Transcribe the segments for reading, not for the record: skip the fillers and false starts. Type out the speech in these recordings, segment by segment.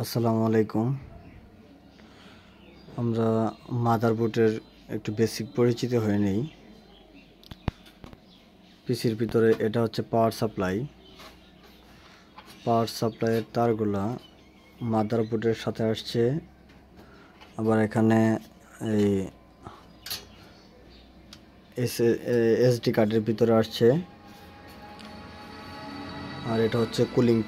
আসসালামু আলাইকুম। আমরা মাদারবোর্ডের একটু বেসিক পরিচিত হয়ে নেই। পিসির ভিতরে এটা হচ্ছে পাওয়ার সাপ্লাইয়ের তারগুলা মাদারবোর্ডের সাথে আসছে। আবার এখানে এই এসডি কার্ডের ভিতরে আসছে। আর এটা হচ্ছে কুলিং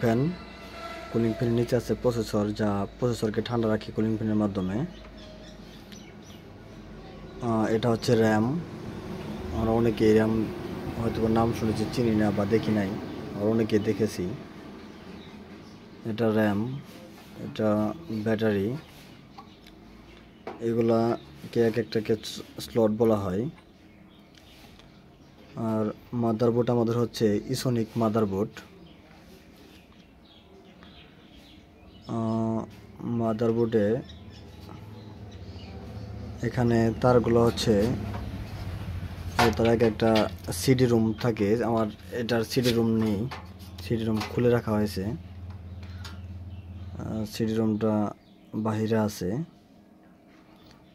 ফ্যানের নিচে আছে প্রসেসর, যা প্রসেসরকে ঠান্ডা রাখে কুলিং ফ্যানের মাধ্যমে। এটা হচ্ছে র্যাম। আমরা অনেকে র্যাম হয়তো নাম শুনেছি, চিনি না বা দেখি নাই, আর অনেকে দেখেছি। এটা র্যাম, এটা ব্যাটারি। এগুলাকে এক একটাকে স্লট বলা হয়। আর মাদারবোর্ড আমাদের হচ্ছে ইসোনিক মাদারবোর্ড। মাদারবোর্ডে এখানে তারগুলো হচ্ছে তার একটা সিডি রুম থাকে। আমার এটার সিডি রুম নেই, সিডি রুম খুলে রাখা হয়েছে। সিডি রুমটা বাহিরে আছে।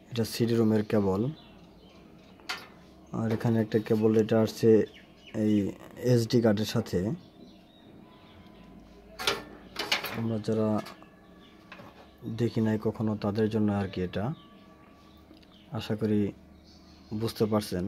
এটা সিডি রুমের কেবল। আর এখানে একটা কেবল, এটা আসছে এই এসডি কার্ডের সাথে। আমরা যারা দেখি নাই কখনো তাদের জন্য আর কি এটা। আশা করি বুঝতে পারছেন।